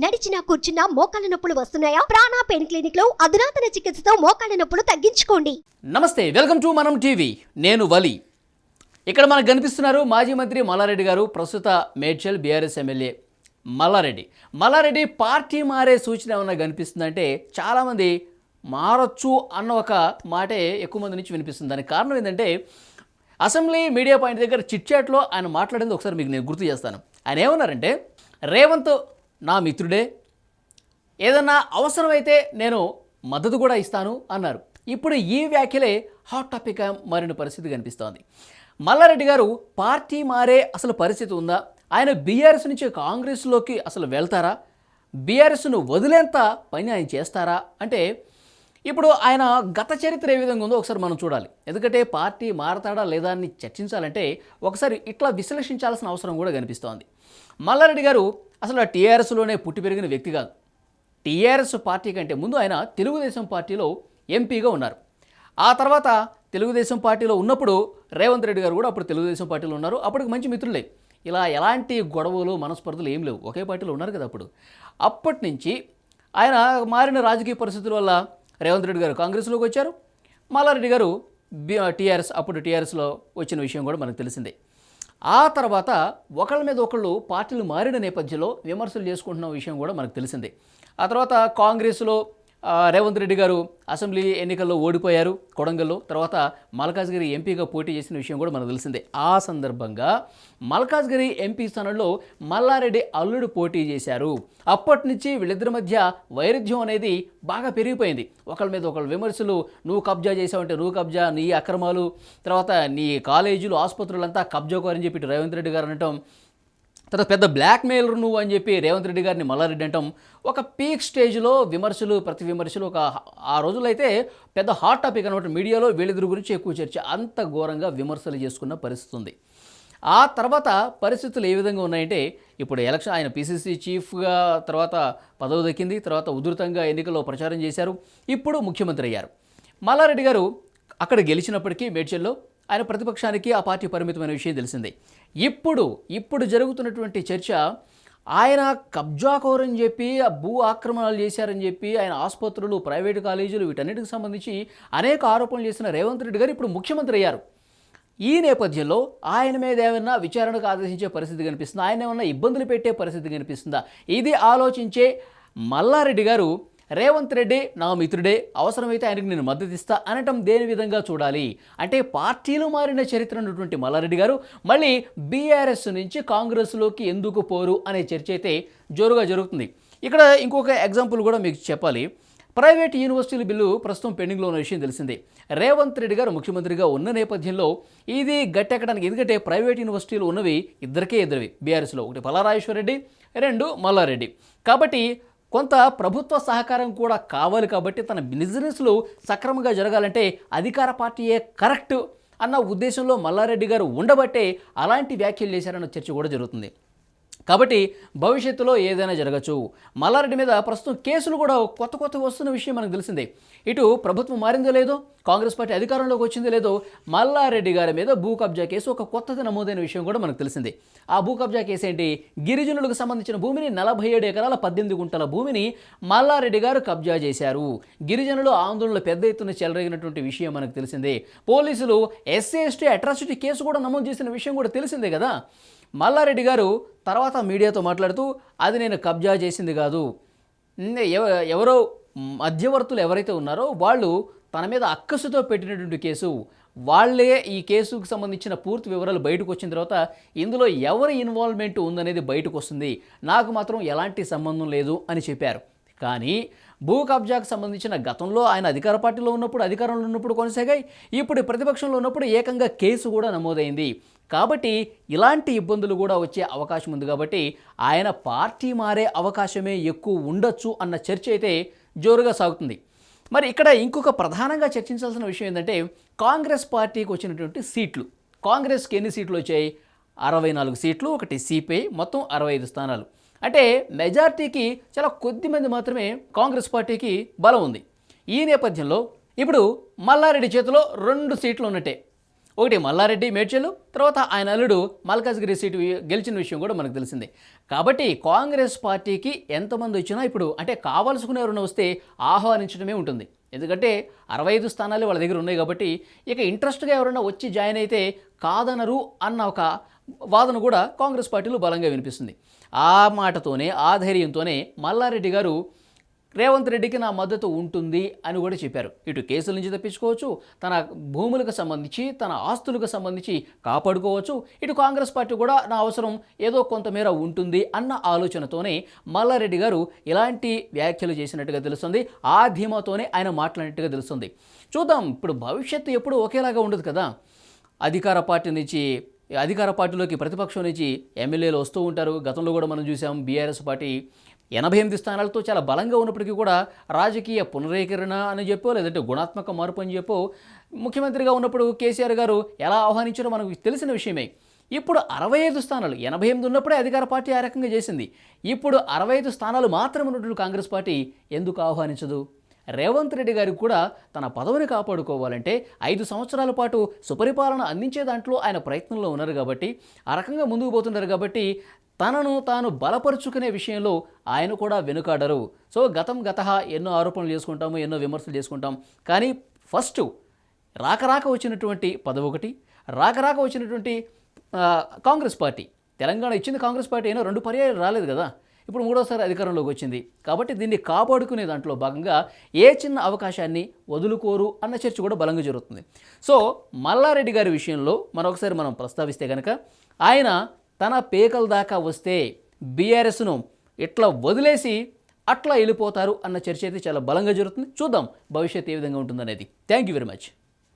నడిచినా కూర్చున్నా మోకాళ్ళ నొప్పులు వస్తున్నాయా? ప్రాణ పెయిన్ క్లినిక్ లో అధునాతన చికిత్సతో మోకాళ్ళ నొప్పులు తగ్గించుకోండి. నమస్తే, వెల్కమ్ టు మనం టీవీ. నేను వలి. ఇక్కడ మనకు కనిపిస్తున్నారు మాజీ మంత్రి మల్లారెడ్డి గారు, ప్రస్తుత మేడ్చల్ బీఆర్ఎస్ ఎమ్మెల్యే మల్లారెడ్డి పార్టీ మారే సూచన ఏమన్నా కనిపిస్తుందంటే చాలామంది మారొచ్చు అన్న ఒక మాటే ఎక్కువ మంది నుంచి వినిపిస్తుంది. దానికి కారణం ఏంటంటే అసెంబ్లీ మీడియా పాయింట్ దగ్గర చిట్చాట్లో ఆయన మాట్లాడింది ఒకసారి మీకు నేను గుర్తు చేస్తాను. ఆయన ఏమన్నారంటే, రేవంత్ నా మిత్రుడే, ఏదన్నా అవసరమైతే నేను మద్దతు కూడా ఇస్తాను అన్నారు. ఇప్పుడు ఈ వ్యాఖ్యలే హాట్ టాపిక్గా మారిన పరిస్థితి కనిపిస్తోంది. మల్లారెడ్డి గారు పార్టీ మారే అసలు పరిస్థితి ఉందా? ఆయన బీఆర్ఎస్ నుంచి కాంగ్రెస్లోకి అసలు వెళ్తారా? బీఆర్ఎస్ను వదిలేంత పని ఆయన చేస్తారా అంటే, ఇప్పుడు ఆయన గత చరిత్ర ఏ విధంగా ఉందో ఒకసారి మనం చూడాలి. ఎందుకంటే పార్టీ మారతాడా లేదా అని చర్చించాలంటే ఒకసారి ఇట్లా విశ్లేషించాల్సిన అవసరం కూడా కనిపిస్తోంది. మల్లారెడ్డి గారు అసలు టీఆర్ఎస్లోనే పుట్టి పెరిగిన వ్యక్తి కాదు. టీఆర్ఎస్ పార్టీ కంటే ముందు ఆయన తెలుగుదేశం పార్టీలో ఎంపీగా ఉన్నారు. ఆ తర్వాత తెలుగుదేశం పార్టీలో ఉన్నప్పుడు రేవంత్ రెడ్డి గారు కూడా అప్పుడు తెలుగుదేశం పార్టీలో ఉన్నారు. అప్పటికి మంచి మిత్రులే. ఇలా ఎలాంటి గొడవలు మనస్పర్ధలు ఏం లేవు, ఒకే పార్టీలో ఉన్నారు కదా అప్పుడు. అప్పటి నుంచి ఆయన మారిన రాజకీయ పరిస్థితుల వల్ల రేవంత్ రెడ్డి గారు కాంగ్రెస్లోకి వచ్చారు, మల్లారెడ్డి గారు అప్పుడు టీఆర్ఎస్లో వచ్చిన విషయం కూడా మనకు తెలిసిందే. ఆ తర్వాత ఒకళ్ళ మీద ఒకళ్ళు పార్టీలు మారిన నేపథ్యంలో విమర్శలు చేసుకుంటున్న విషయం కూడా మనకు తెలిసిందే. ఆ తర్వాత కాంగ్రెస్లో రేవంత్ రెడ్డి గారు అసెంబ్లీ ఎన్నికల్లో ఓడిపోయారు కొడంగల్లో. తర్వాత మల్కాజ్గిరి ఎంపీగా పోటీ చేసిన విషయం కూడా మనకు తెలిసిందే. ఆ సందర్భంగా మల్కాజ్గిరి ఎంపీ స్థానంలో మల్లారెడ్డి అల్లుడు పోటీ చేశారు. అప్పటి నుంచి వీళ్ళిద్దరి మధ్య వైరుధ్యం అనేది బాగా పెరిగిపోయింది. ఒకళ్ళ మీద ఒకళ్ళు విమర్శలు, నువ్వు కబ్జా చేసావంటే నువ్వు కబ్జా, నీ అక్రమాలు, తర్వాత నీ కాలేజీలు ఆసుపత్రులంతా కబ్జాకోరని చెప్పి రేవంత్ రెడ్డి గారు అనటం, తర్వాత పెద్ద బ్లాక్మెయిలర్ నువ్వు అని చెప్పి రేవంత్ రెడ్డి గారిని మల్లారెడ్డి అంటాం. ఒక పీక్ స్టేజ్లో విమర్శలు, ప్రతి విమర్శలు ఆ రోజుల్లో అయితే పెద్ద హాట్ టాపిక్ అనమాట. మీడియాలో వీళ్ళిద్దరి గురించి ఎక్కువ చర్చ, అంత ఘోరంగా విమర్శలు చేసుకున్న పరిస్థితి ఉంది. ఆ తర్వాత పరిస్థితులు ఏ విధంగా ఉన్నాయంటే, ఇప్పుడు ఎలక్షన్ ఆయన పీసీసీ చీఫ్గా తర్వాత పదవి దక్కింది. తర్వాత ఉధృతంగా ఎన్నికల్లో ప్రచారం చేశారు. ఇప్పుడు ముఖ్యమంత్రి అయ్యారు. మల్లారెడ్డి గారు అక్కడ గెలిచినప్పటికీ మేడ్చల్లో ఆయన ప్రతిపక్షానికి ఆ పార్టీ పరిమితమైన విషయం తెలిసిందే. ఇప్పుడు జరుగుతున్నటువంటి చర్చ, ఆయన కబ్జాకోరని చెప్పి భూ ఆక్రమణలు చేశారని చెప్పి ఆయన ఆసుపత్రులు, ప్రైవేటు కాలేజీలు వీటన్నిటికి సంబంధించి అనేక ఆరోపణలు చేసిన రేవంత్ రెడ్డి గారు ఇప్పుడు ముఖ్యమంత్రి అయ్యారు. ఈ నేపథ్యంలో ఆయన మీద ఏమైనా విచారణకు ఆదేశించే పరిస్థితి కనిపిస్తుందా? ఆయన ఏమన్నా ఇబ్బందులు పెట్టే పరిస్థితి కనిపిస్తుందా? ఇది ఆలోచించే మల్లారెడ్డి గారు రేవంత్ రెడ్డి నా మిత్రుడే, అవసరమైతే ఆయనకు నేను మద్దతు ఇస్తా అనటం దేని విధంగా చూడాలి అంటే, పార్టీలు మారిన చరిత్ర ఉన్నటువంటి మల్లారెడ్డి గారు మళ్ళీ బీఆర్ఎస్ నుంచి కాంగ్రెస్లోకి ఎందుకు పోరు అనే చర్చ అయితే జోరుగా జరుగుతుంది. ఇక్కడ ఇంకొక ఎగ్జాంపుల్ కూడా మీకు చెప్పాలి. ప్రైవేట్ యూనివర్సిటీల బిల్లు ప్రస్తుతం పెండింగ్లో ఉన్న విషయం తెలిసిందే. రేవంత్ రెడ్డి గారు ముఖ్యమంత్రిగా ఉన్న నేపథ్యంలో ఇది గట్టెక్కడానికి, ఎందుకంటే ప్రైవేట్ యూనివర్సిటీలు ఉన్నవి ఇద్దరివి బీఆర్ఎస్లో, ఒకటి పల్లారాజేశ్వరరెడ్డి, రెండు మల్లారెడ్డి. కాబట్టి కొంత ప్రభుత్వ సహకారం కూడా కావాలి. కాబట్టి తన బిజినెస్లు సక్రమంగా జరగాలంటే అధికార పార్టీయే కరెక్ట్ అన్న ఉద్దేశంలో మల్లారెడ్డి గారు ఉండబట్టే అలాంటి వ్యాఖ్యలు చేశారన్న చర్చ కూడా జరుగుతుంది. కాబట్టి భవిష్యత్తులో ఏదైనా జరగచ్చు. మల్లారెడ్డి మీద ప్రస్తుతం కేసులు కూడా కొత్త వస్తున్న విషయం మనకు తెలిసిందే. ఇటు ప్రభుత్వం మారిందో లేదో, కాంగ్రెస్ పార్టీ అధికారంలోకి వచ్చిందో లేదో, మల్లారెడ్డి గారి మీద భూ కబ్జా కేసు ఒక కొత్తది నమోదైన విషయం కూడా మనకు తెలిసిందే. ఆ భూ కబ్జా కేసు ఏంటి? గిరిజనులకు సంబంధించిన భూమిని 47 ఎకరాల 18 గుంటల భూమిని మల్లారెడ్డి గారు కబ్జా చేశారు. గిరిజనులు ఆందోళనలు పెద్ద ఎత్తున చెలరేగినటువంటి విషయం మనకు తెలిసిందే. పోలీసులు SC/ST అట్రాసిటీ కేసు కూడా నమోదు చేసిన విషయం కూడా తెలిసిందే కదా. మల్లారెడ్డి గారు తర్వాత మీడియాతో మాట్లాడుతూ, అది నేను కబ్జా చేసింది కాదు, ఎవరో మధ్యవర్తులు ఎవరైతే ఉన్నారో వాళ్ళు తన మీద అక్కసుతో పెట్టినటువంటి కేసు, వాళ్ళే ఈ కేసుకు సంబంధించిన పూర్తి వివరాలు బయటకు వచ్చిన తర్వాత ఇందులో ఎవరి ఇన్వాల్వ్మెంట్ ఉందనేది బయటకు వస్తుంది, నాకు మాత్రం ఎలాంటి సంబంధం లేదు అని చెప్పారు. కానీ భూ కబ్జాకు సంబంధించిన గతంలో ఆయన అధికార పార్టీలో ఉన్నప్పుడు, అధికారంలో ఉన్నప్పుడు కొనసాగాయి, ఇప్పుడు ప్రతిపక్షంలో ఉన్నప్పుడు ఏకంగా కేసు కూడా నమోదైంది. కాబట్టి ఇలాంటి ఇబ్బందులు కూడా వచ్చే అవకాశం ఉంది. కాబట్టి ఆయన పార్టీ మారే అవకాశమే ఎక్కువ ఉండొచ్చు అన్న చర్చ అయితే జోరుగా సాగుతుంది. మరి ఇక్కడ ఇంకొక ప్రధానంగా చర్చించాల్సిన విషయం ఏంటంటే, కాంగ్రెస్ పార్టీకి వచ్చినటువంటి సీట్లు. కాంగ్రెస్కి ఎన్ని సీట్లు వచ్చాయి? 64 సీట్లు, ఒకటి సిపిఐ, మొత్తం 65 స్థానాలు. అంటే మెజార్టీకి చాలా కొద్ది మంది మాత్రమే కాంగ్రెస్ పార్టీకి బలం ఉంది. ఈ నేపథ్యంలో ఇప్పుడు మల్లారెడ్డి చేతిలో 2 సీట్లు ఉన్నట్టే. ఒకటి మల్లారెడ్డి మేడ్చల్, తర్వాత ఆయన అల్లుడు మల్కాజ్గిరి సీటు గెలిచిన విషయం కూడా మనకు తెలిసిందే. కాబట్టి కాంగ్రెస్ పార్టీకి ఎంతమంది వచ్చినా ఇప్పుడు అంటే కావాల్సుకునే ఎవరైనా వస్తే ఆహ్వానించడమే ఉంటుంది. ఎందుకంటే 65 స్థానాలు వాళ్ళ దగ్గర ఉన్నాయి కాబట్టి ఇక ఇంట్రెస్ట్గా ఎవరైనా వచ్చి జాయిన్ అయితే కాదనరు అన్న ఒక వాదన కూడా కాంగ్రెస్ పార్టీలో బలంగా వినిపిస్తుంది. ఆ మాటతోనే ఆ ధైర్యంతోనే మల్లారెడ్డి గారు రేవంత్ రెడ్డికి నా మద్దతు ఉంటుంది అని కూడా చెప్పారు. ఇటు కేసుల నుంచి తప్పించుకోవచ్చు, తన భూములకు సంబంధించి తన ఆస్తులకు సంబంధించి కాపాడుకోవచ్చు, ఇటు కాంగ్రెస్ పార్టీ కూడా నా అవసరం ఏదో కొంతమేర ఉంటుంది అన్న ఆలోచనతోనే మల్లారెడ్డి గారు ఇలాంటి వ్యాఖ్యలు చేసినట్టుగా తెలుస్తుంది. ఆ ధీమాతోనే ఆయన మాట్లాడినట్టుగా తెలుస్తుంది. చూద్దాం, ఇప్పుడు భవిష్యత్తు ఎప్పుడు ఒకేలాగా ఉండదు కదా. అధికార పార్టీలోకి ప్రతిపక్షం నుంచి ఎమ్మెల్యేలు వస్తూ ఉంటారు. గతంలో కూడా మనం చూసాం బీఆర్ఎస్ పార్టీ 88 స్థానాలతో చాలా బలంగా ఉన్నప్పటికీ కూడా రాజకీయ పునరీకరణ అని చెప్పో లేదంటే గుణాత్మక మార్పు అని చెప్పో ముఖ్యమంత్రిగా ఉన్నప్పుడు కేసీఆర్ గారు ఎలా ఆహ్వానించారో మనకు తెలిసిన విషయమే. ఇప్పుడు 65 స్థానాలు 88 ఉన్నప్పుడే అధికార పార్టీ ఆ రకంగా చేసింది. ఇప్పుడు 65 స్థానాలు మాత్రం ఉన్నటువంటి కాంగ్రెస్ పార్టీ ఎందుకు ఆహ్వానించదు? రేవంత్ రెడ్డి గారికి కూడా తన పదవిని కాపాడుకోవాలంటే 5 సంవత్సరాల పాటు సుపరిపాలన అందించే దాంట్లో ఆయన ప్రయత్నంలో ఉన్నారు కాబట్టి ఆ రకంగా ముందుకు పోతున్నారు కాబట్టి తనను తాను బలపరుచుకునే విషయంలో ఆయన కూడా వెనుకాడరు. సో గతహ ఎన్నో ఆరోపణలు చేసుకుంటాము, ఎన్నో విమర్శలు చేసుకుంటాం. కానీ ఫస్ట్ రాక వచ్చినటువంటి పదవి ఒకటి, రాక వచ్చినటువంటి కాంగ్రెస్ పార్టీ, తెలంగాణ ఇచ్చింది కాంగ్రెస్ పార్టీ అయినా 2 పర్యాయాలు రాలేదు కదా. ఇప్పుడు 3వసారి అధికారంలోకి వచ్చింది కాబట్టి దీన్ని కాపాడుకునే దాంట్లో భాగంగా ఏ చిన్న అవకాశాన్ని వదులుకోరు అన్న చర్చ కూడా బలంగా జరుగుతుంది. సో మల్లారెడ్డి గారి విషయంలో మరొకసారి మనం ప్రస్తావిస్తే కనుక ఆయన తన పేకల దాకా వస్తే బీఆర్ఎస్ను ఇట్లా వదిలేసి అట్లా వెళ్ళిపోతారు అన్న చర్చ అయితే చాలా బలంగా జరుగుతుంది. చూద్దాం భవిష్యత్తు ఏ విధంగా ఉంటుందనేది. Thank you very much.